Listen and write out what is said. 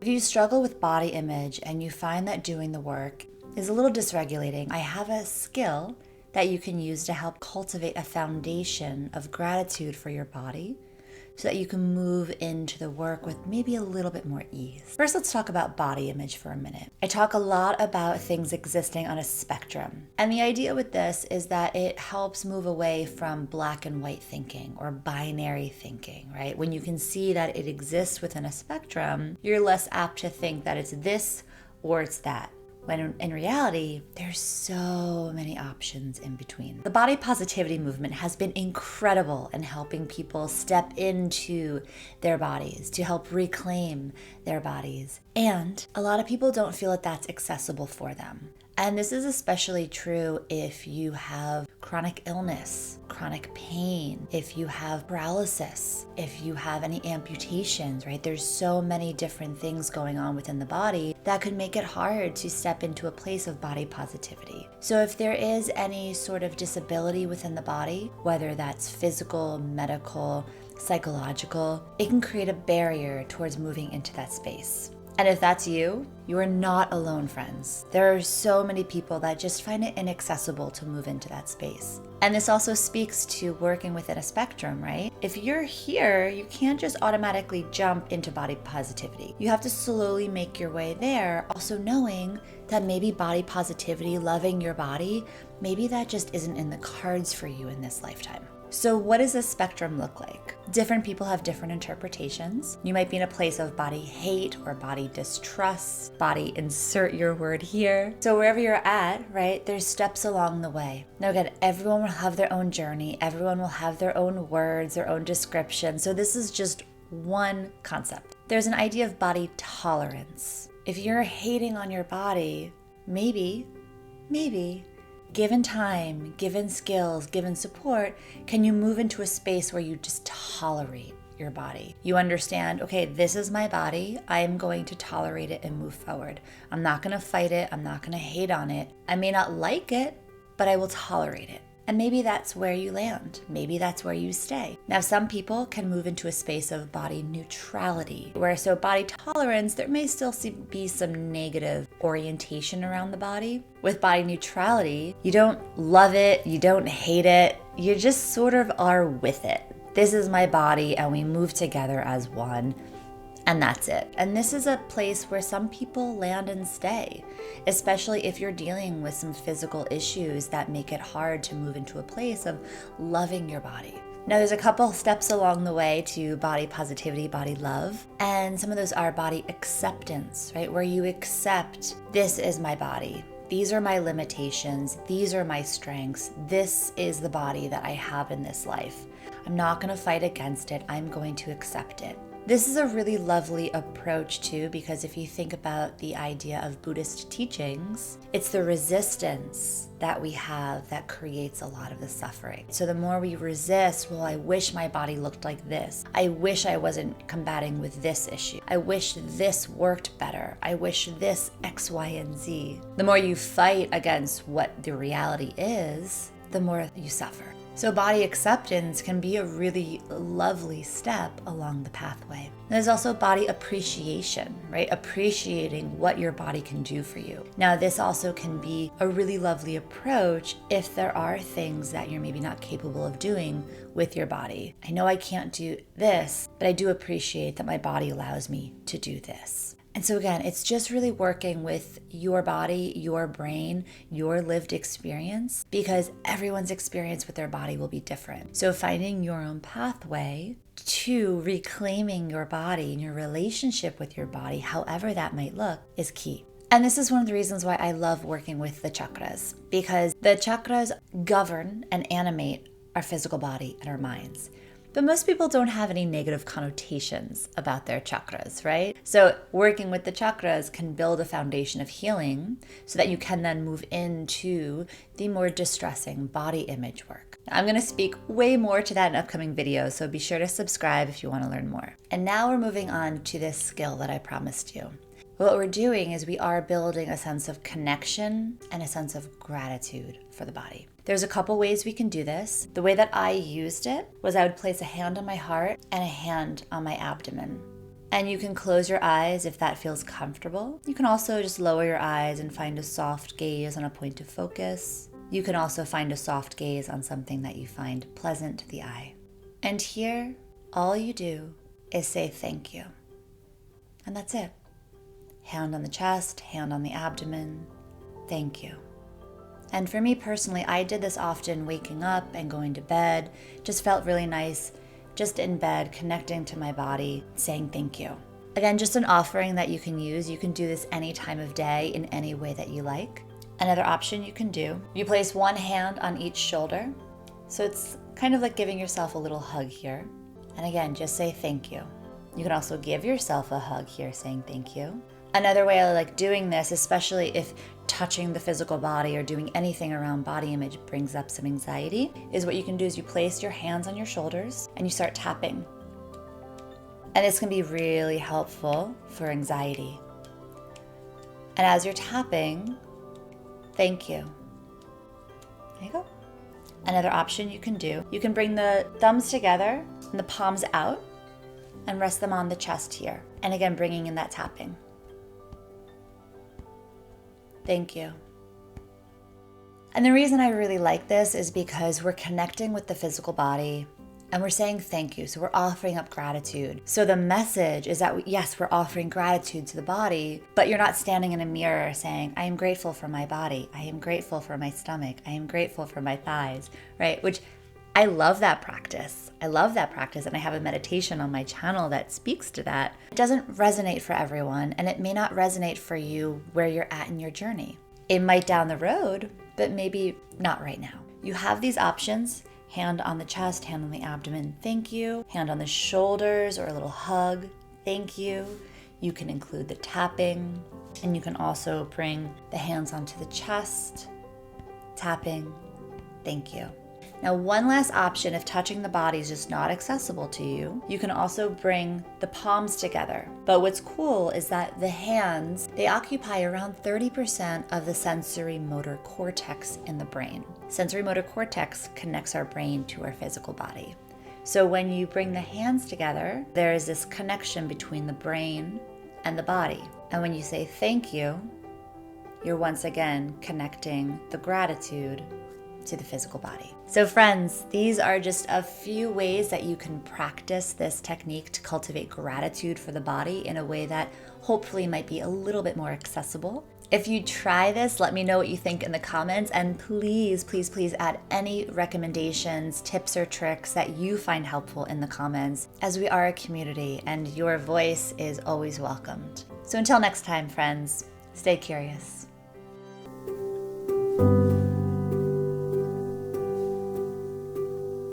If you struggle with body image and you find that doing the work is a little dysregulating, I have a skill that you can use to help cultivate a foundation of gratitude for your body so that you can move into the work with maybe a little bit more ease. First, let's talk about body image for a minute. I talk a lot about things existing on a spectrum. And the idea with this is that it helps move away from black and white thinking or binary thinking, right? When you can see that it exists within a spectrum, you're less apt to think that it's this or it's that. When in reality, there's so many options in between. The body positivity movement has been incredible in helping people step into their bodies, to help reclaim their bodies. And a lot of people don't feel that that's accessible for them. And this is especially true if you have chronic illness, chronic pain, if you have paralysis, if you have any amputations, right? There's so many different things going on within the body that could make it hard to step into a place of body positivity. So if there is any sort of disability within the body, whether that's physical, medical, psychological, it can create a barrier towards moving into that space. And if that's you, you are not alone, friends. There are so many people that just find it inaccessible to move into that space. And this also speaks to working within a spectrum, right? If you're here, you can't just automatically jump into body positivity. You have to slowly make your way there, also knowing that maybe body positivity, loving your body, maybe that just isn't in the cards for you in this lifetime. So what does this spectrum look like? Different people have different interpretations. You might be in a place of body hate or body distrust, body insert your word here. So wherever you're at, right, there's steps along the way. Now again, everyone will have their own journey. Everyone will have their own words, their own description. So this is just one concept. There's an idea of body tolerance. If you're hating on your body, maybe, given time, given skills, given support, can you move into a space where you just tolerate your body? You understand, okay, this is my body. I am going to tolerate it and move forward. I'm not going to fight it. I'm not going to hate on it. I may not like it, but I will tolerate it. And maybe that's where you land. Maybe that's where you stay. Now, some people can move into a space of body neutrality, where so body tolerance, there may still be some negative orientation around the body. With body neutrality, you don't love it, you don't hate it, you just sort of are with it. This is my body and we move together as one. And that's it. And this is a place where some people land and stay, especially if you're dealing with some physical issues that make it hard to move into a place of loving your body. Now, there's a couple steps along the way to body positivity, body love, and some of those are body acceptance, right? Where you accept, this is my body. These are my limitations. These are my strengths. This is the body that I have in this life. I'm not going to fight against it. I'm going to accept it. This is a really lovely approach too, because if you think about the idea of Buddhist teachings, it's the resistance that we have that creates a lot of the suffering. So the more we resist, well, I wish my body looked like this. I wish I wasn't combating with this issue. I wish this worked better. I wish this X, Y, and Z. The more you fight against what the reality is, the more you suffer. So body acceptance can be a really lovely step along the pathway. There's also body appreciation, right? Appreciating what your body can do for you. Now, this also can be a really lovely approach if there are things that you're maybe not capable of doing with your body. I know I can't do this, but I do appreciate that my body allows me to do this. And so again, it's just really working with your body, your brain, your lived experience, because everyone's experience with their body will be different. So finding your own pathway to reclaiming your body and your relationship with your body, however that might look, is key. And this is one of the reasons why I love working with the chakras, because the chakras govern and animate our physical body and our minds. But most people don't have any negative connotations about their chakras, right? So working with the chakras can build a foundation of healing so that you can then move into the more distressing body image work. I'm going to speak way more to that in upcoming videos, so be sure to subscribe if you want to learn more. And now we're moving on to this skill that I promised you. What we're doing is we are building a sense of connection and a sense of gratitude for the body. There's a couple ways we can do this. The way that I used it was I would place a hand on my heart and a hand on my abdomen. And you can close your eyes if that feels comfortable. You can also just lower your eyes and find a soft gaze on a point of focus. You can also find a soft gaze on something that you find pleasant to the eye. And here, all you do is say thank you. And that's it. Hand on the chest, hand on the abdomen. Thank you. And for me personally, I did this often waking up and going to bed. Just felt really nice, just in bed, connecting to my body, saying thank you. Again, just an offering that you can use. You can do this any time of day in any way that you like. Another option you can do, you place one hand on each shoulder. So it's kind of like giving yourself a little hug here. And again, just say thank you. You can also give yourself a hug here saying thank you. Another way I like doing this, especially if touching the physical body or doing anything around body image brings up some anxiety, is what you can do is you place your hands on your shoulders and you start tapping. And this can be really helpful for anxiety. And as you're tapping, thank you. There you go. Another option you can do, you can bring the thumbs together and the palms out and rest them on the chest here. And again, bringing in that tapping. Thank you. And the reason I really like this is because we're connecting with the physical body and we're saying thank you. So we're offering up gratitude. So the message is that, yes, we're offering gratitude to the body, but you're not standing in a mirror saying, I am grateful for my body. I am grateful for my stomach. I am grateful for my thighs, right? Which I love that practice. I love that practice. And I have a meditation on my channel that speaks to that. It doesn't resonate for everyone, and it may not resonate for you where you're at in your journey. It might down the road, but maybe not right now. You have these options. Hand on the chest, hand on the abdomen, thank you. Hand on the shoulders or a little hug, thank you. You can include the tapping, and you can also bring the hands onto the chest, tapping, thank you. Now, one last option if touching the body is just not accessible to you, you can also bring the palms together. But what's cool is that the hands, they occupy around 30% of the sensory motor cortex in the brain. Sensory motor cortex connects our brain to our physical body. So when you bring the hands together, there is this connection between the brain and the body. And when you say thank you, you're once again connecting the gratitude to the physical body. So friends, these are just a few ways that you can practice this technique to cultivate gratitude for the body in a way that hopefully might be a little bit more accessible. If you try this, let me know what you think in the comments, and please, please, please add any recommendations, tips, or tricks that you find helpful in the comments, as we are a community and your voice is always welcomed. So until next time, friends, stay curious.